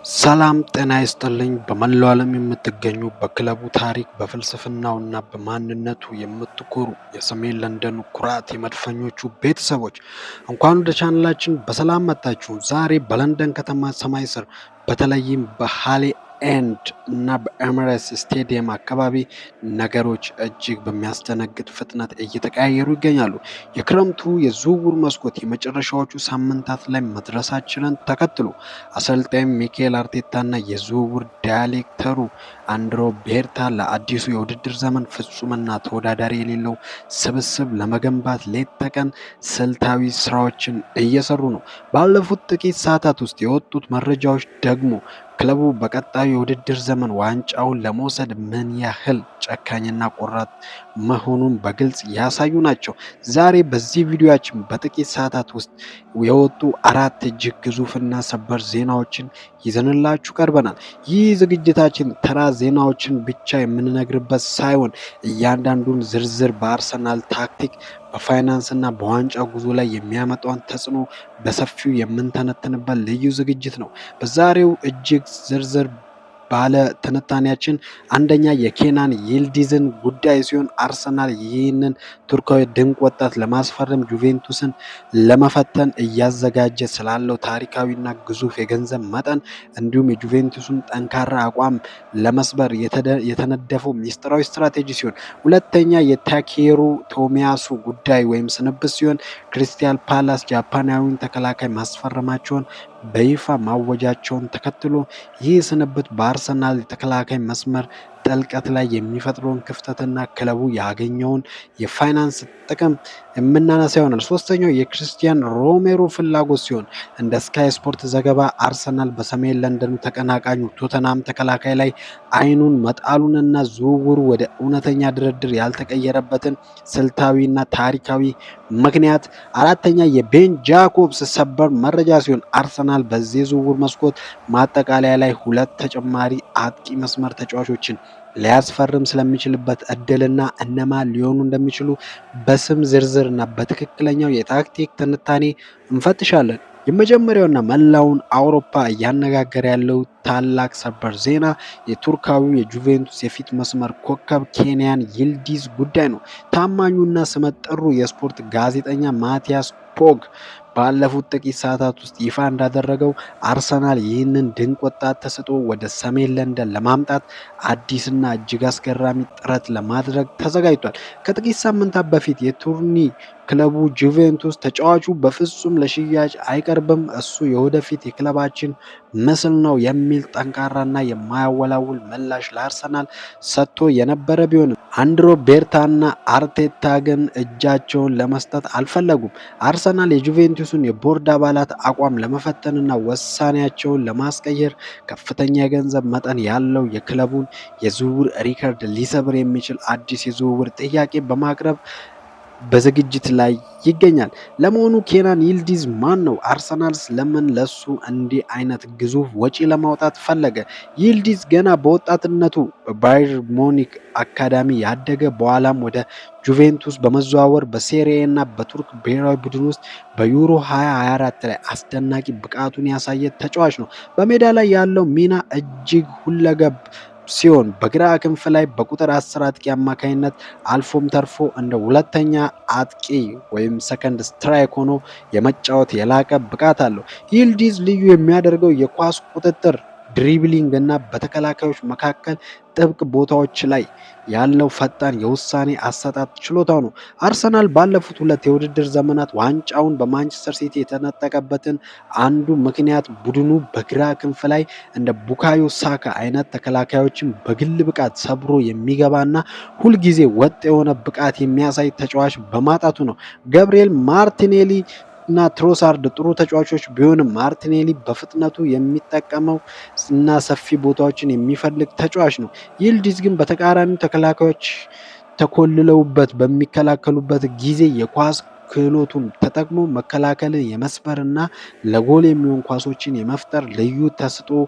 ሰላም ጤና ይስጥልኝ በመላው ዓለም የምትገኙ በክለቡ ታሪክ በፍልስፍናውና በማንነቱ የምትኮሩ የሰሜን ለንደኑ ኩራት የመድፈኞቹ ቤተሰቦች እንኳን ወደ ቻናላችን በሰላም መጣችሁ። ዛሬ በለንደን ከተማ ሰማይ ስር በተለይም በሃሊ ኤንድ እና በኤሚሬትስ ስቴዲየም አካባቢ ነገሮች እጅግ በሚያስደነግጥ ፍጥነት እየተቀያየሩ ይገኛሉ። የክረምቱ የዝውውር መስኮት የመጨረሻዎቹ ሳምንታት ላይ መድረሳችንን ተከትሎ አሰልጣኝ ሚኬል አርቴታና የዝውውር ዳይሬክተሩ አንድሮ ቤርታ ለአዲሱ የውድድር ዘመን ፍጹምና ተወዳዳሪ የሌለው ስብስብ ለመገንባት ሌት ተቀን ስልታዊ ስራዎችን እየሰሩ ነው። ባለፉት ጥቂት ሰዓታት ውስጥ የወጡት መረጃዎች ደግሞ ክለቡ በቀጣዩ የውድድር ዘመን ዋንጫውን ለመውሰድ ምን ያህል ጨካኝና ቆራጥ መሆኑን በግልጽ ያሳዩ ናቸው። ዛሬ በዚህ ቪዲዮአችን በጥቂት ሰዓታት ውስጥ የወጡ አራት እጅግ ግዙፍና ሰበር ዜናዎችን ይዘንላችሁ ቀርበናል። ይህ ዝግጅታችን ተራ ዜናዎችን ብቻ የምንነግርበት ሳይሆን እያንዳንዱን ዝርዝር በአርሰናል ታክቲክ፣ በፋይናንስ እና በዋንጫ ጉዞ ላይ የሚያመጣውን ተጽዕኖ በሰፊው የምንተነትንበት ልዩ ዝግጅት ነው። በዛሬው እጅግ ዝርዝር ባለ ትንታኔያችን አንደኛ የኬናን ይልዲዝን ጉዳይ ሲሆን አርሰናል ይህንን ቱርካዊ ድንቅ ወጣት ለማስፈረም ጁቬንቱስን ለመፈተን እያዘጋጀ ስላለው ታሪካዊና ግዙፍ የገንዘብ መጠን እንዲሁም የጁቬንቱስን ጠንካራ አቋም ለመስበር የተነደፈው ሚስጥራዊ ስትራቴጂ ሲሆን ሁለተኛ የታኬሩ ቶሚያሱ ጉዳይ ወይም ስንብት ሲሆን ክሪስታል ፓላስ ጃፓናዊውን ተከላካይ ማስፈረማቸውን በይፋ ማወጃቸውን ተከትሎ ይህ ስንብት በአርሰናል የተከላካይ መስመር ጥልቀት ላይ የሚፈጥረውን ክፍተትና ክለቡ ያገኘውን የፋይናንስ ጥቅም የምናነሳ ይሆናል። ሶስተኛው የክርስቲያን ሮሜሮ ፍላጎት ሲሆን እንደ ስካይ ስፖርት ዘገባ አርሰናል በሰሜን ለንደኑ ተቀናቃኙ ቶተናም ተከላካይ ላይ አይኑን መጣሉንና ዝውውሩ ወደ እውነተኛ ድርድር ያልተቀየረበትን ስልታዊና ታሪካዊ ምክንያት። አራተኛ የቤን ጃኮብስ ሰበር መረጃ ሲሆን አርሰናል በዚህ ዝውውር መስኮት ማጠቃለያ ላይ ሁለት ተጨማሪ አጥቂ መስመር ተጫዋቾችን ሊያስፈርም ስለሚችልበት እድልና እነማን ሊሆኑ እንደሚችሉ በስም ዝርዝርና በትክክለኛው የታክቲክ ትንታኔ እንፈትሻለን። የመጀመሪያውና መላውን አውሮፓ እያነጋገረ ያለው ታላቅ ሰበር ዜና የቱርካዊው የጁቬንቱስ የፊት መስመር ኮከብ ኬንያን ይልዲዝ ጉዳይ ነው። ታማኙና ስመጥሩ የስፖርት ጋዜጠኛ ማቲያስ ፖግ ባለፉት ጥቂት ሰዓታት ውስጥ ይፋ እንዳደረገው አርሰናል ይህንን ድንቅ ወጣት ተሰጥኦ ወደ ሰሜን ለንደን ለማምጣት አዲስና እጅግ አስገራሚ ጥረት ለማድረግ ተዘጋጅቷል። ከጥቂት ሳምንታት በፊት የቱርኒ ክለቡ ጁቬንቱስ ተጫዋቹ በፍጹም ለሽያጭ አይቀርብም፣ እሱ የወደፊት የክለባችን ምስል ነው የሚል ጠንካራና የማያወላውል ምላሽ ለአርሰናል ሰጥቶ የነበረ ቢሆንም አንድሮ ቤርታና አርቴታ ግን እጃቸውን ለመስጠት አልፈለጉም። አርሰናል የጁቬንቱስን የቦርድ አባላት አቋም ለመፈተንና ውሳኔያቸውን ለማስቀየር ከፍተኛ የገንዘብ መጠን ያለው የክለቡን የዝውውር ሪከርድ ሊሰብር የሚችል አዲስ የዝውውር ጥያቄ በማቅረብ በዝግጅት ላይ ይገኛል። ለመሆኑ ኬናን ይልዲዝ ማን ነው? አርሰናልስ ለምን ለሱ እንዲህ አይነት ግዙፍ ወጪ ለማውጣት ፈለገ? ይልዲዝ ገና በወጣትነቱ በባየር ሙኒክ አካዳሚ ያደገ በኋላም ወደ ጁቬንቱስ በመዘዋወር በሴሪኤ እና በቱርክ ብሔራዊ ቡድን ውስጥ በዩሮ 2024 ላይ አስደናቂ ብቃቱን ያሳየ ተጫዋች ነው። በሜዳ ላይ ያለው ሚና እጅግ ሁለገብ ሲሆን በግራ ክንፍ ላይ በቁጥር 10 አጥቂ አማካይነት አልፎም ተርፎ እንደ ሁለተኛ አጥቂ ወይም ሰከንድ ስትራይክ ሆኖ የመጫወት የላቀ ብቃት አለው። ይልዲዝ ልዩ የሚያደርገው የኳስ ቁጥጥር፣ ድሪብሊንግ እና በተከላካዮች መካከል ጥብቅ ቦታዎች ላይ ያለው ፈጣን የውሳኔ አሰጣጥ ችሎታው ነው። አርሰናል ባለፉት ሁለት የውድድር ዘመናት ዋንጫውን በማንቸስተር ሲቲ የተነጠቀበትን አንዱ ምክንያት ቡድኑ በግራ ክንፍ ላይ እንደ ቡካዮ ሳካ አይነት ተከላካዮችን በግል ብቃት ሰብሮ የሚገባና ሁልጊዜ ወጥ የሆነ ብቃት የሚያሳይ ተጫዋች በማጣቱ ነው። ገብርኤል ማርቲኔሊ እና ትሮሳርድ ጥሩ ተጫዋቾች ቢሆንም ማርቲኔሊ በፍጥነቱ የሚጠቀመው እና ሰፊ ቦታዎችን የሚፈልግ ተጫዋች ነው። ይልዲዝ ግን በተቃራኒው ተከላካዮች ተኮልለውበት በሚከላከሉበት ጊዜ የኳስ ክህሎቱን ተጠቅሞ መከላከልን የመስበርና ለጎል የሚሆን ኳሶችን የመፍጠር ልዩ ተሰጥኦ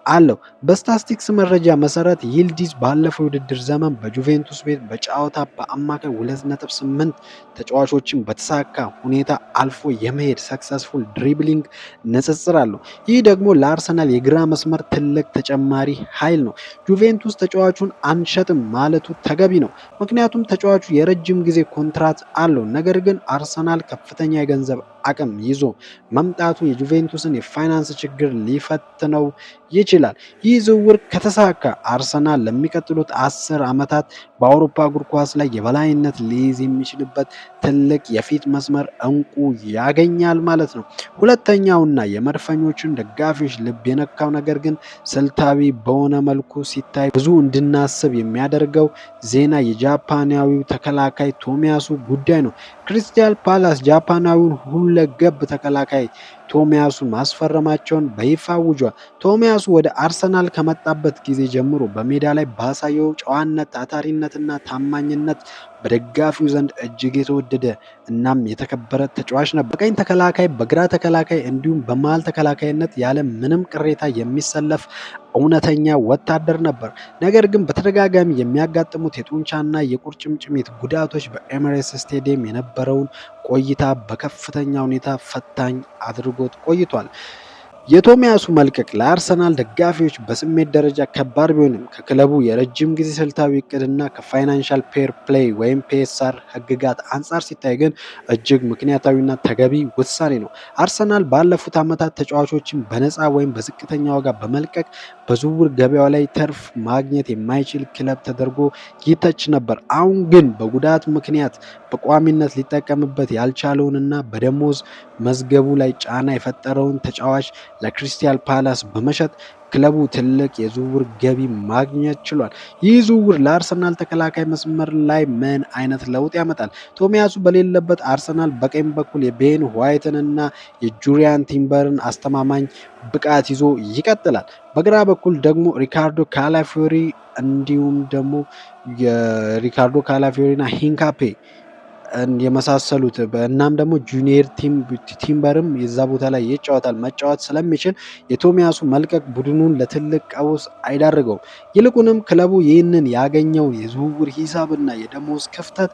አለው። በስታትስቲክስ መረጃ መሰረት ይልዲዝ ባለፈው የውድድር ዘመን በጁቬንቱስ ቤት በጨዋታ በአማካይ 2.8 ተጫዋቾችን በተሳካ ሁኔታ አልፎ የመሄድ ሰክሰስፉል ድሪብሊንግ ንጽጽር አለው። ይህ ደግሞ ለአርሰናል የግራ መስመር ትልቅ ተጨማሪ ኃይል ነው። ጁቬንቱስ ተጫዋቹን አንሸጥም ማለቱ ተገቢ ነው፣ ምክንያቱም ተጫዋቹ የረጅም ጊዜ ኮንትራት አለው። ነገር ግን አርሰናል ከፍተኛ የገንዘብ አቅም ይዞ መምጣቱ የጁቬንቱስን የፋይናንስ ችግር ሊፈትነው ይችላል። ይህ ዝውውር ከተሳካ አርሰናል ለሚቀጥሉት 10 ዓመታት በአውሮፓ እግር ኳስ ላይ የበላይነት ሊይዝ የሚችልበት ትልቅ የፊት መስመር እንቁ ያገኛል ማለት ነው። ሁለተኛውና የመድፈኞቹን ደጋፊዎች ልብ የነካው ነገር ግን ስልታዊ በሆነ መልኩ ሲታይ ብዙ እንድናስብ የሚያደርገው ዜና የጃፓናዊው ተከላካይ ቶሚያሱ ጉዳይ ነው። ክሪስታል ፓላስ ጃፓናዊውን ሁለገብ ተከላካይ ቶሚያሱን ማስፈረማቸውን በይፋ አውጇል። ቶሚያሱ ወደ አርሰናል ከመጣበት ጊዜ ጀምሮ በሜዳ ላይ ባሳየው ጨዋነት፣ ታታሪነትና ታማኝነት በደጋፊው ዘንድ እጅግ የተወደደ እናም የተከበረ ተጫዋች ነበር። በቀኝ ተከላካይ፣ በግራ ተከላካይ እንዲሁም በመሃል ተከላካይነት ያለ ምንም ቅሬታ የሚሰለፍ እውነተኛ ወታደር ነበር። ነገር ግን በተደጋጋሚ የሚያጋጥሙት የጡንቻና የቁርጭምጭሚት ጉዳቶች በኤሚሬትስ ስቴዲየም የነበረውን ቆይታ በከፍተኛ ሁኔታ ፈታኝ አድርጎት ቆይቷል። የቶሚያሱ መልቀቅ ለአርሰናል ደጋፊዎች በስሜት ደረጃ ከባድ ቢሆንም ከክለቡ የረጅም ጊዜ ስልታዊ እቅድና ከፋይናንሻል ፌር ፕሌይ ወይም ፒኤስአር ሕግጋት አንጻር ሲታይ ግን እጅግ ምክንያታዊና ተገቢ ውሳኔ ነው። አርሰናል ባለፉት ዓመታት ተጫዋቾችን በነፃ ወይም በዝቅተኛ ዋጋ በመልቀቅ በዝውውር ገበያው ላይ ትርፍ ማግኘት የማይችል ክለብ ተደርጎ ይተች ነበር። አሁን ግን በጉዳት ምክንያት በቋሚነት ሊጠቀምበት ያልቻለውንና በደሞዝ መዝገቡ ላይ ጫና የፈጠረውን ተጫዋች ለክሪስታል ፓላስ በመሸጥ ክለቡ ትልቅ የዝውውር ገቢ ማግኘት ችሏል። ይህ ዝውውር ለአርሰናል ተከላካይ መስመር ላይ ምን አይነት ለውጥ ያመጣል? ቶሚያሱ በሌለበት አርሰናል በቀኝ በኩል የቤን ዋይትንና የጁሪያን ቲምበርን አስተማማኝ ብቃት ይዞ ይቀጥላል። በግራ በኩል ደግሞ ሪካርዶ ካላፊዮሪ እንዲሁም ደግሞ የሪካርዶ ካላፊዮሪና ሂንካፔ የመሳሰሉት እናም ደግሞ ጁኒየር ቲምበርም የዛ ቦታ ላይ ይጫወታል። መጫወት ስለሚችል የቶሚያሱ መልቀቅ ቡድኑን ለትልቅ ቀውስ አይዳርገውም። ይልቁንም ክለቡ ይህንን ያገኘው የዝውውር ሂሳብና የደሞዝ ክፍተት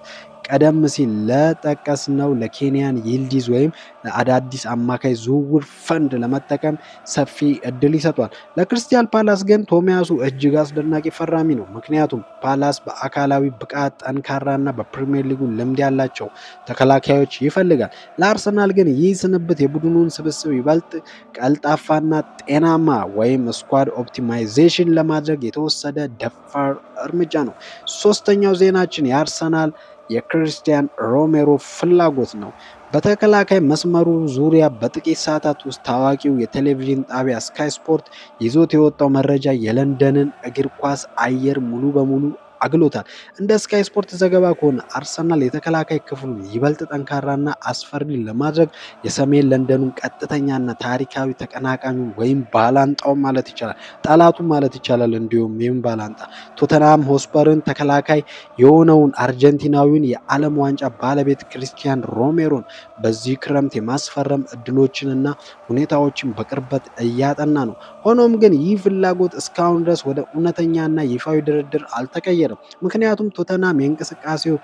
ቀደም ሲል ለጠቀስነው ለኬንያን ይልዲዝ ወይም ለአዳዲስ አማካይ ዝውውር ፈንድ ለመጠቀም ሰፊ እድል ይሰጧል። ለክሪስታል ፓላስ ግን ቶሚያሱ እጅግ አስደናቂ ፈራሚ ነው። ምክንያቱም ፓላስ በአካላዊ ብቃት ጠንካራና በፕሪሚየር ሊጉ ልምድ ያላቸው ተከላካዮች ይፈልጋል። ለአርሰናል ግን ይህ ስንብት የቡድኑን ስብስብ ይበልጥ ቀልጣፋና ጤናማ ወይም ስኳድ ኦፕቲማይዜሽን ለማድረግ የተወሰደ ደፋር እርምጃ ነው። ሶስተኛው ዜናችን የአርሰናል የክሪስቲያን ሮሜሮ ፍላጎት ነው። በተከላካይ መስመሩ ዙሪያ በጥቂት ሰዓታት ውስጥ ታዋቂው የቴሌቪዥን ጣቢያ ስካይ ስፖርት ይዞት የወጣው መረጃ የለንደንን እግር ኳስ አየር ሙሉ በሙሉ አግሎታል። እንደ ስካይ ስፖርት ዘገባ ከሆነ አርሰናል የተከላካይ ክፍሉን ይበልጥ ጠንካራና አስፈሪ ለማድረግ የሰሜን ለንደኑን ቀጥተኛና ታሪካዊ ተቀናቃኙ ወይም ባላንጣው ማለት ይቻላል ጠላቱ ማለት ይቻላል እንዲሁም ይህም ባላንጣ ቶተንሃም ሆስፐርን ተከላካይ የሆነውን አርጀንቲናዊውን የዓለም ዋንጫ ባለቤት ክሪስቲያን ሮሜሮን በዚህ ክረምት የማስፈረም እድሎችንና ሁኔታዎችን በቅርበት እያጠና ነው። ሆኖም ግን ይህ ፍላጎት እስካሁን ድረስ ወደ እውነተኛና ይፋዊ ድርድር አልተቀየረም። ምክንያቱም ቶተንሃም የእንቅስቃሴው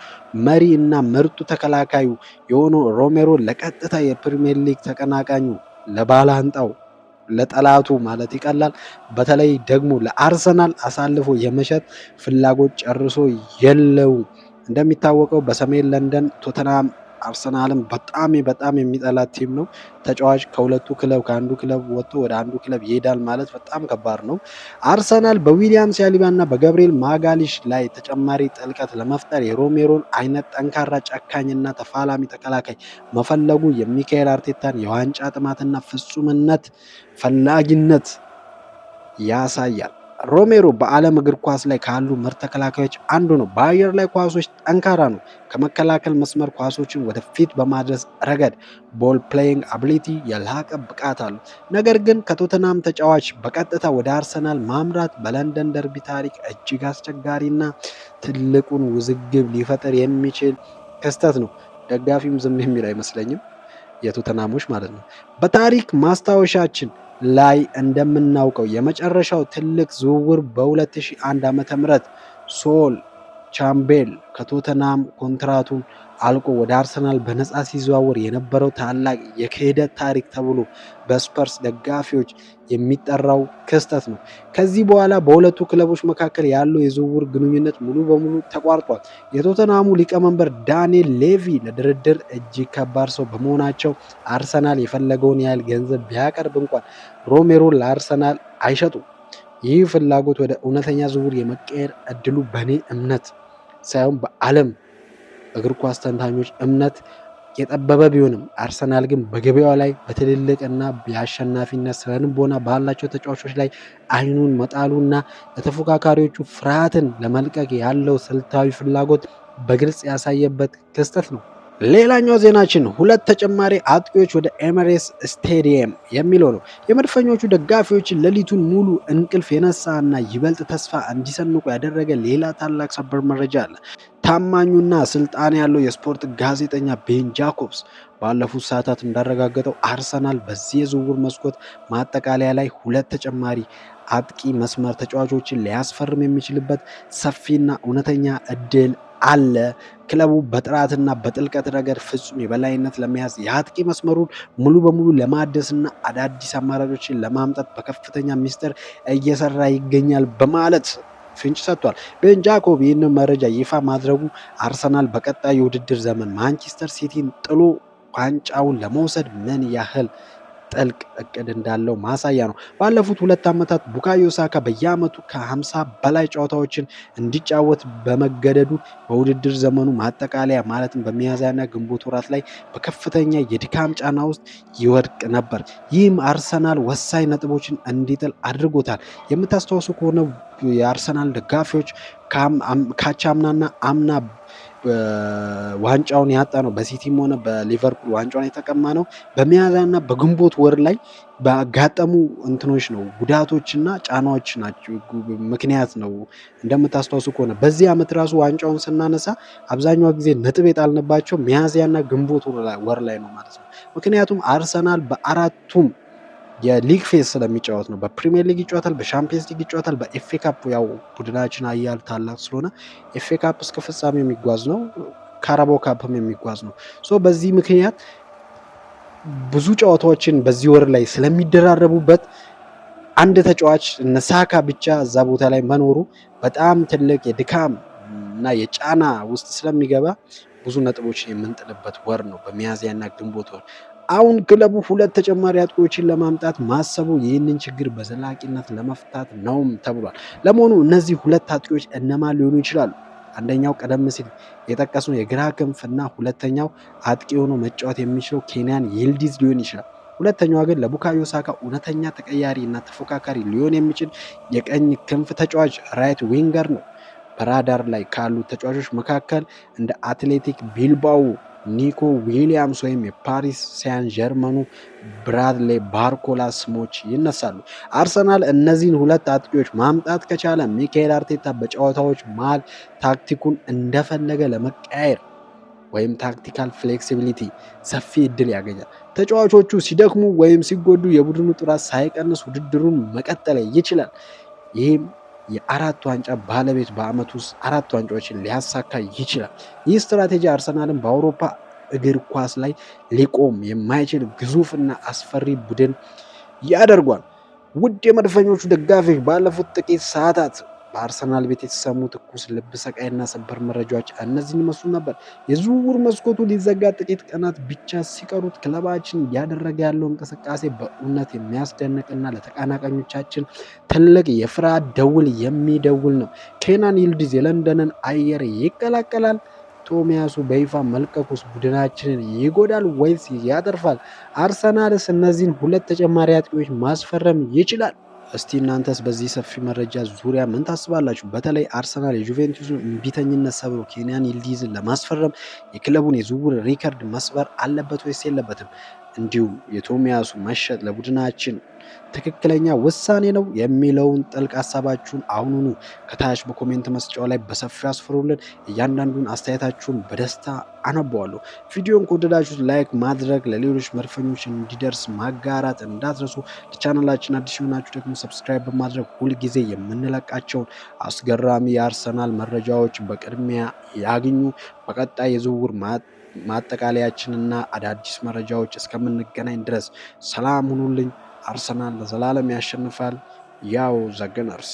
መሪ እና ምርጡ ተከላካዩ የሆነው ሮሜሮ ለቀጥታ የፕሪሚየር ሊግ ተቀናቃኙ ለባላንጣው ለጠላቱ ማለት ይቀላል በተለይ ደግሞ ለአርሰናል አሳልፎ የመሸጥ ፍላጎት ጨርሶ የለውም። እንደሚታወቀው በሰሜን ለንደን ቶተንሃም አርሰናልን በጣም የሚጠላት ቲም ነው። ተጫዋች ከሁለቱ ክለብ ከአንዱ ክለብ ወጥቶ ወደ አንዱ ክለብ ይሄዳል ማለት በጣም ከባድ ነው። አርሰናል በዊሊያም ሳሊባ እና በገብርኤል ማጋሊሽ ላይ ተጨማሪ ጥልቀት ለመፍጠር የሮሜሮን አይነት ጠንካራ ጨካኝና ተፋላሚ ተከላካይ መፈለጉ የሚካኤል አርቴታን የዋንጫ ጥማትና ፍጹምነት ፈላጊነት ያሳያል። ሮሜሮ በዓለም እግር ኳስ ላይ ካሉ ምርጥ ተከላካዮች አንዱ ነው። በአየር ላይ ኳሶች ጠንካራ ነው። ከመከላከል መስመር ኳሶችን ወደፊት በማድረስ ረገድ ቦል ፕሌይንግ አቢሊቲ የላቀ ብቃት አለው። ነገር ግን ከቶተንሃም ተጫዋች በቀጥታ ወደ አርሰናል ማምራት በለንደን ደርቢ ታሪክ እጅግ አስቸጋሪና ትልቁን ውዝግብ ሊፈጥር የሚችል ክስተት ነው። ደጋፊም ዝም የሚል አይመስለኝም፣ የቶተናሞች ማለት ነው። በታሪክ ማስታወሻችን ላይ እንደምናውቀው የመጨረሻው ትልቅ ዝውውር በ2001 ዓ.ም ሶል ቻምቤል ከቶተናም ኮንትራቱን አልቆ ወደ አርሰናል በነፃ ሲዘዋወር የነበረው ታላቅ የክህደት ታሪክ ተብሎ በስፐርስ ደጋፊዎች የሚጠራው ክስተት ነው። ከዚህ በኋላ በሁለቱ ክለቦች መካከል ያለው የዝውውር ግንኙነት ሙሉ በሙሉ ተቋርጧል። የቶተናሙ ሊቀመንበር ዳንኤል ሌቪ ለድርድር እጅግ ከባድ ሰው በመሆናቸው አርሰናል የፈለገውን ያህል ገንዘብ ቢያቀርብ እንኳን ሮሜሮን ለአርሰናል አይሸጡም። ይህ ፍላጎት ወደ እውነተኛ ዝውውር የመቀየር እድሉ በእኔ እምነት ሳይሆን በዓለም እግር ኳስ ተንታኞች እምነት የጠበበ ቢሆንም አርሰናል ግን በገበያው ላይ በትልልቅና የአሸናፊነት ስነልቦና ባላቸው ተጫዋቾች ላይ አይኑን መጣሉና ለተፎካካሪዎቹ ፍርሃትን ለመልቀቅ ያለው ስልታዊ ፍላጎት በግልጽ ያሳየበት ክስተት ነው። ሌላኛው ዜናችን 2 ተጨማሪ አጥቂዎች ወደ ኤሚሬትስ ስቴዲየም የሚለው ነው። የመድፈኞቹ ደጋፊዎችን ሌሊቱን ሙሉ እንቅልፍ የነሳና ይበልጥ ተስፋ እንዲሰንቁ ያደረገ ሌላ ታላቅ ሰበር መረጃ አለ። ታማኙና ስልጣን ያለው የስፖርት ጋዜጠኛ ቤን ጃኮብስ ባለፉት ሰዓታት እንዳረጋገጠው አርሰናል በዚህ የዝውውር መስኮት ማጠቃለያ ላይ 2 ተጨማሪ አጥቂ መስመር ተጫዋቾችን ሊያስፈርም የሚችልበት ሰፊና እውነተኛ እድል አለ። ክለቡ በጥራትና በጥልቀት ረገድ ፍጹም የበላይነት ለመያዝ የአጥቂ መስመሩን ሙሉ በሙሉ ለማደስና አዳዲስ አማራጮችን ለማምጣት በከፍተኛ ሚስጥር እየሰራ ይገኛል በማለት ፍንጭ ሰጥቷል። ቤን ጃኮብ ይህንን መረጃ ይፋ ማድረጉ አርሰናል በቀጣዩ የውድድር ዘመን ማንቸስተር ሲቲን ጥሎ ዋንጫውን ለመውሰድ ምን ያህል ጥልቅ እቅድ እንዳለው ማሳያ ነው። ባለፉት 2 ዓመታት ቡካዮ ሳካ በየዓመቱ ከ50 በላይ ጨዋታዎችን እንዲጫወት በመገደዱ በውድድር ዘመኑ ማጠቃለያ ማለትም በሚያዝያና ግንቦት ወራት ላይ በከፍተኛ የድካም ጫና ውስጥ ይወድቅ ነበር። ይህም አርሰናል ወሳኝ ነጥቦችን እንዲጥል አድርጎታል። የምታስታውሱ ከሆነ የአርሰናል ደጋፊዎች ካቻምናና አምና ዋንጫውን ያጣ ነው በሲቲም ሆነ በሊቨርፑል ዋንጫውን የተቀማ ነው በሚያዝያና በግንቦት ወር ላይ ባጋጠሙ እንትኖች ነው ጉዳቶችና ጫናዎች ናቸው ምክንያት ነው። እንደምታስታውሱ ከሆነ በዚህ ዓመት ራሱ ዋንጫውን ስናነሳ አብዛኛው ጊዜ ነጥብ የጣልንባቸው ሚያዝያና ግንቦት ወር ላይ ነው ማለት ነው። ምክንያቱም አርሰናል በአራቱም የሊግ ፌዝ ስለሚጫወት ነው። በፕሪሚየር ሊግ ይጫወታል፣ በሻምፒየንስ ሊግ ይጫወታል፣ በኤፍኤ ካፕ ያው ቡድናችን አያል ታላቅ ስለሆነ ኤፍኤ ካፕ እስከ ፍጻሜ የሚጓዝ ነው፣ ካራባኦ ካፕም የሚጓዝ ነው። ሶ በዚህ ምክንያት ብዙ ጨዋታዎችን በዚህ ወር ላይ ስለሚደራረቡበት አንድ ተጫዋች ሳካ ብቻ እዛ ቦታ ላይ መኖሩ በጣም ትልቅ የድካም እና የጫና ውስጥ ስለሚገባ ብዙ ነጥቦችን የምንጥልበት ወር ነው በሚያዝያና ግንቦት ወር። አሁን ክለቡ 2 ተጨማሪ አጥቂዎችን ለማምጣት ማሰቡ ይህንን ችግር በዘላቂነት ለመፍታት ነውም ተብሏል። ለመሆኑ እነዚህ 2 አጥቂዎች እነማን ሊሆኑ ይችላሉ? አንደኛው ቀደም ሲል የጠቀስነው የግራ ክንፍና ሁለተኛው አጥቂ ሆኖ መጫወት የሚችለው ኬንያን ይልዲዝ ሊሆን ይችላል። ሁለተኛው ግን ለቡካዮ ሳካ እውነተኛ ተቀያሪ እና ተፎካካሪ ሊሆን የሚችል የቀኝ ክንፍ ተጫዋች ራይት ዊንገር ነው። በራዳር ላይ ካሉ ተጫዋቾች መካከል እንደ አትሌቲክ ቢልባኦ ኒኮ ዊሊያምስ ወይም የፓሪስ ሳን ጀርመኑ ብራድሌ ባርኮላ ስሞች ይነሳሉ። አርሰናል እነዚህን 2 አጥቂዎች ማምጣት ከቻለ ሚካኤል አርቴታ በጨዋታዎች መሃል ታክቲኩን እንደፈለገ ለመቀያየር ወይም ታክቲካል ፍሌክሲቢሊቲ ሰፊ እድል ያገኛል። ተጫዋቾቹ ሲደክሙ ወይም ሲጎዱ የቡድኑ ጥራት ሳይቀንስ ውድድሩን መቀጠል ይችላል። ይህም የ4 ዋንጫ ባለቤት በአመት ውስጥ 4 ዋንጫዎችን ሊያሳካ ይችላል። ይህ ስትራቴጂ አርሰናልን በአውሮፓ እግር ኳስ ላይ ሊቆም የማይችል ግዙፍና አስፈሪ ቡድን ያደርጓል። ውድ የመድፈኞቹ ደጋፊዎች ባለፉት ጥቂት ሰዓታት በአርሰናል ቤት የተሰሙ ትኩስ ልብ ሰቃይና ሰበር መረጃዎች እነዚህን ይመስሉ ነበር። የዝውውር መስኮቱ ሊዘጋ ጥቂት ቀናት ብቻ ሲቀሩት ክለባችን እያደረገ ያለው እንቅስቃሴ በእውነት የሚያስደንቅና ለተቀናቃኞቻችን ትልቅ የፍርሃት ደውል የሚደውል ነው። ኬናን ይልዲዝ የለንደንን አየር ይቀላቀላል? ቶሚያሱ በይፋ መልቀቁስ ቡድናችንን ይጎዳል ወይስ ያተርፋል? አርሰናልስ እነዚህን 2 ተጨማሪ አጥቂዎች ማስፈረም ይችላል? እስቲ እናንተስ በዚህ ሰፊ መረጃ ዙሪያ ምን ታስባላችሁ? በተለይ አርሰናል የጁቬንቱስን እምቢተኝነት ሰብሮ ኬንያን ይልዲዝን ለማስፈረም የክለቡን የዝውውር ሪከርድ መስበር አለበት ወይስ የለበትም? እንዲሁም የቶሚያሱ መሸጥ ለቡድናችን ትክክለኛ ውሳኔ ነው የሚለውን ጥልቅ ሀሳባችሁን አሁኑኑ ከታች በኮሜንት መስጫው ላይ በሰፊው አስፍሩልን። እያንዳንዱን አስተያየታችሁን በደስታ አነበዋለሁ። ቪዲዮን ከወደዳችሁት ላይክ ማድረግ፣ ለሌሎች መድፈኞች እንዲደርስ ማጋራት እንዳትረሱ። ለቻናላችን አዲስ የሆናችሁ ደግሞ ሰብስክራይብ በማድረግ ሁልጊዜ የምንለቃቸውን አስገራሚ የአርሰናል መረጃዎች በቅድሚያ ያግኙ። በቀጣይ የዝውውር ማጠቃለያችንና አዳዲስ መረጃዎች እስከምንገናኝ ድረስ ሰላም ሁኑልኝ። አርሰናል ለዘላለም ያሸንፋል። ያው ዘ ገነርስ